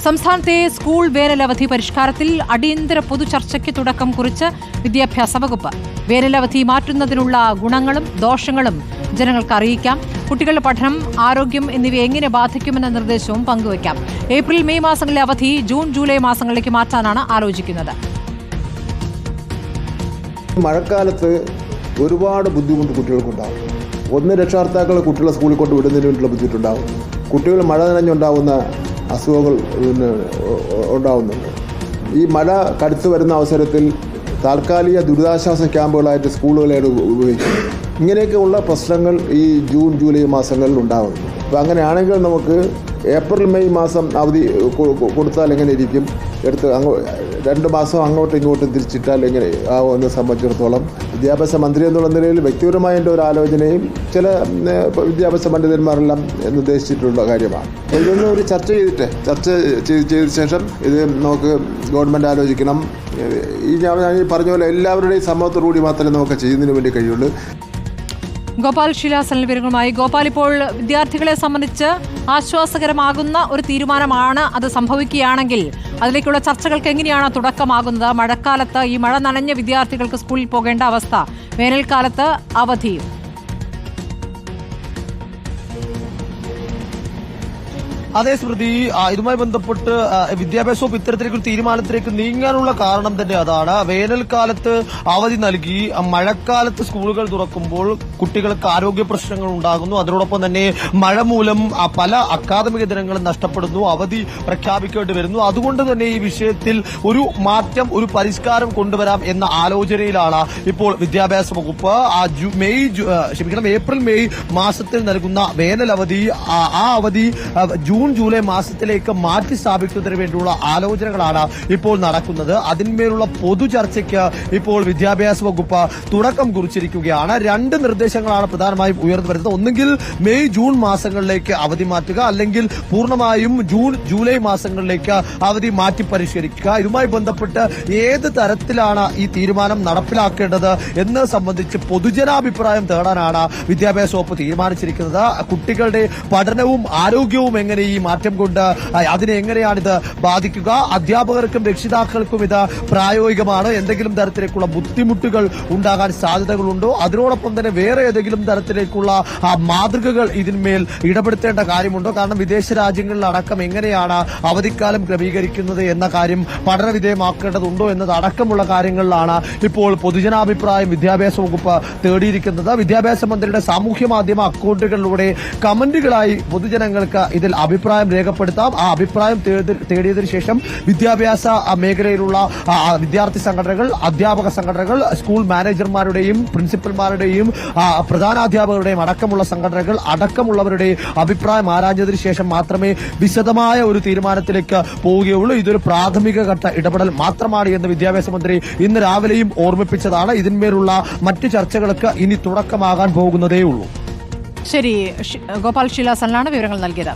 സംസ്ഥാനത്തെ സ്കൂൾ വേനലവധി പരിഷ്കാരത്തിൽ അടിയന്തര പൊതുചർച്ചയ്ക്ക് തുടക്കം കുറിച്ച് വിദ്യാഭ്യാസ വകുപ്പ്. വേനലവധി മാറ്റുന്നതിനുള്ള ഗുണങ്ങളും ദോഷങ്ങളും ജനങ്ങൾക്ക് അറിയിക്കാം. കുട്ടികളുടെ പഠനം, ആരോഗ്യം എന്നിവയെ എങ്ങനെ ബാധിക്കുമെന്ന നിർദ്ദേശവും പങ്കുവയ്ക്കാം. ഏപ്രിൽ, മെയ് മാസങ്ങളിലെ അവധി ജൂൺ, ജൂലൈ മാസങ്ങളിലേക്ക് മാറ്റാനാണ് ആലോചിക്കുന്നത്. മഴക്കാലത്ത് ഒരുപാട് ബുദ്ധിമുട്ട് കുട്ടികൾക്കുണ്ടാകും. ഒന്ന്, രക്ഷകർത്താക്കൾ കുട്ടികളെ സ്കൂളിൽ കൊണ്ട് വിടുന്നതിന് വേണ്ടിയുള്ള ബുദ്ധിമുട്ടുണ്ടാകും. കുട്ടികൾ മഴ നനഞ്ഞുണ്ടാകുന്ന അസുഖങ്ങൾ ഉണ്ടാകുന്നുണ്ട്. ഈ മഴ കടുത്തു വരുന്ന അവസരത്തിൽ താൽക്കാലിക ദുരിതാശ്വാസ ക്യാമ്പുകളായിട്ട് സ്കൂളുകളെ ഉപയോഗിക്കും. ഇങ്ങനെയൊക്കെയുള്ള പ്രശ്നങ്ങൾ ഈ ജൂൺ, ജൂലൈ മാസങ്ങളിൽ ഉണ്ടാകുന്നു. അപ്പോൾ അങ്ങനെയാണെങ്കിൽ നമുക്ക് ഏപ്രിൽ, മെയ് മാസം അവധി കൊടുത്താൽ എങ്ങനെ ഇരിക്കും? എടുത്ത് 2 മാസം അങ്ങോട്ടും ഇങ്ങോട്ടും തിരിച്ചിട്ടാൽ എങ്ങനെ ആവുമെന്ന് സംബന്ധിച്ചിടത്തോളം വിദ്യാഭ്യാസ മന്ത്രി എന്നുള്ള നിലയിൽ വ്യക്തിപരമായ എൻ്റെ ഒരു ആലോചനയും ചില വിദ്യാഭ്യാസ പണ്ഡിതന്മാരെല്ലാം നിർദ്ദേശിച്ചിട്ടുള്ള കാര്യമാണ്. ഇതൊന്നും ഒരു ചർച്ച ചെയ്ത ശേഷം ഇത് നമുക്ക് ഗവൺമെൻറ് ആലോചിക്കണം. ഞാൻ പറഞ്ഞ പോലെ എല്ലാവരുടെയും സമ്മതത്തോടുകൂടി മാത്രമേ നമുക്ക് ചെയ്യുന്നതിന് വേണ്ടി കഴിയുള്ളൂ. ഗോപാൽ ശിലാസനൽ വിവരങ്ങളുമായി. ഗോപാൽ, ഇപ്പോൾ വിദ്യാർത്ഥികളെ സംബന്ധിച്ച് ആശ്വാസകരമാകുന്ന ഒരു തീരുമാനമാണ് അത് സംഭവിക്കുകയാണെങ്കിൽ അതിലേക്കുള്ള ചർച്ചകൾക്ക് എങ്ങനെയാണ് തുടക്കമാകുന്നത്? മഴക്കാലത്ത് ഈ മഴ നനഞ്ഞ വിദ്യാർത്ഥികൾക്ക് സ്കൂളിൽ പോകേണ്ട അവസ്ഥ, വേനൽക്കാലത്ത് അവധിയും. അതേ സ്മൃതി, ഇതുമായി ബന്ധപ്പെട്ട് വിദ്യാഭ്യാസ വകുപ്പ് ഇത്തരത്തിലേക്ക് തീരുമാനത്തിലേക്ക് നീങ്ങാനുള്ള കാരണം തന്നെ അതാണ്. വേനൽക്കാലത്ത് അവധി നൽകി മഴക്കാലത്ത് സ്കൂളുകൾ തുറക്കുമ്പോൾ കുട്ടികൾക്ക് ആരോഗ്യ പ്രശ്നങ്ങൾ ഉണ്ടാകുന്നു. അതിനോടൊപ്പം തന്നെ മഴ മൂലം പല അക്കാദമിക ദിനങ്ങളും നഷ്ടപ്പെടുന്നു, അവധി പ്രഖ്യാപിക്കേണ്ടി വരുന്നു. അതുകൊണ്ട് തന്നെ ഈ വിഷയത്തിൽ ഒരു മാറ്റം, ഒരു പരിഷ്കാരം കൊണ്ടുവരാം എന്ന ആലോചനയിലാണ് ഇപ്പോൾ വിദ്യാഭ്യാസ വകുപ്പ്. ഏപ്രിൽ, മെയ് മാസത്തിൽ നൽകുന്ന വേനൽ അവധി, ആ അവധി ജൂൺ, ജൂലൈ മാസത്തിലേക്ക് മാറ്റി സ്ഥാപിക്കുന്നതിന് വേണ്ടിയുള്ള ആലോചനകളാണ് ഇപ്പോൾ നടക്കുന്നത്. അതിന്മേലുള്ള പൊതുചർച്ചയ്ക്ക് ഇപ്പോൾ വിദ്യാഭ്യാസ വകുപ്പ് തുടക്കം കുറിച്ചിരിക്കുകയാണ്. 2 നിർദ്ദേശങ്ങളാണ് പ്രധാനമായും ഉയർന്നു വരുന്നത്. ഒന്നുകിൽ മെയ്, ജൂൺ മാസങ്ങളിലേക്ക് അവധി മാറ്റുക, അല്ലെങ്കിൽ പൂർണ്ണമായും ജൂൺ, ജൂലൈ മാസങ്ങളിലേക്ക് അവധി മാറ്റി പരിഷ്കരിക്കുക. ഇതുമായി ബന്ധപ്പെട്ട് ഏത് തരത്തിലാണ് ഈ തീരുമാനം നടപ്പിലാക്കേണ്ടത് എന്ന് സംബന്ധിച്ച് പൊതുജനാഭിപ്രായം തേടാനാണ് വിദ്യാഭ്യാസ വകുപ്പ് തീരുമാനിച്ചിരിക്കുന്നത്. കുട്ടികളുടെ പഠനവും ആരോഗ്യവും എങ്ങനെ ഈ മാറ്റം കൊണ്ട് അതിനെ എങ്ങനെയാണിത് ബാധിക്കുക? അധ്യാപകർക്കും രക്ഷിതാക്കൾക്കും ഇത് പ്രായോഗികമാണ്? എന്തെങ്കിലും തരത്തിലേക്കുള്ള ബുദ്ധിമുട്ടുകൾ ഉണ്ടാകാൻ സാധ്യതകളുണ്ടോ? അതിനോടൊപ്പം തന്നെ വേറെ ഏതെങ്കിലും തരത്തിലേക്കുള്ള മാതൃകകൾ ഇതിന്മേൽ ഇടപെടുത്തേണ്ട കാര്യമുണ്ടോ? കാരണം വിദേശ രാജ്യങ്ങളിലടക്കം എങ്ങനെയാണ് അവധിക്കാലം ക്രമീകരിക്കുന്നത് എന്ന കാര്യം പഠന വിധേയമാക്കേണ്ടതുണ്ടോ എന്നതടക്കമുള്ള കാര്യങ്ങളിലാണ് ഇപ്പോൾ പൊതുജനാഭിപ്രായം വിദ്യാഭ്യാസ വകുപ്പ് തേടിയിരിക്കുന്നത്. വിദ്യാഭ്യാസ മന്ത്രിയുടെ സാമൂഹ്യ മാധ്യമ അക്കൌണ്ടുകളിലൂടെ കമന്റുകളായി പൊതുജനങ്ങൾക്ക് ഇതിൽ അഭിപ്രായം രേഖപ്പെടുത്താം. ആ അഭിപ്രായം തേടിയതിനു ശേഷം വിദ്യാഭ്യാസ മേഖലയിലുള്ള വിദ്യാർത്ഥി സംഘടനകൾ, അധ്യാപക സംഘടനകൾ, സ്കൂൾ മാനേജർമാരുടെയും പ്രിൻസിപ്പൽമാരുടെയും പ്രധാനാധ്യാപകരുടെയും അടക്കമുള്ള സംഘടനകൾ അടക്കമുള്ളവരുടെ അഭിപ്രായം ആരാഞ്ഞതിനു ശേഷം മാത്രമേ വിശദമായ ഒരു തീരുമാനത്തിലേക്ക് പോവുകയുള്ളൂ. ഇതൊരു പ്രാഥമിക ഘട്ട ഇടപെടൽ മാത്രമാണ് എന്ന് വിദ്യാഭ്യാസ മന്ത്രി ഇന്ന് രാവിലെയും ഓർമ്മിപ്പിച്ചതാണ്. ഇതിന്മേലുള്ള മറ്റു ചർച്ചകൾക്ക് ഇനി തുടക്കമാകാൻ പോകുന്നതേയുള്ളൂ. ശരി, ഗോപാൽ ശിലാസനലാണ് വിവരങ്ങൾ നൽകിയത്.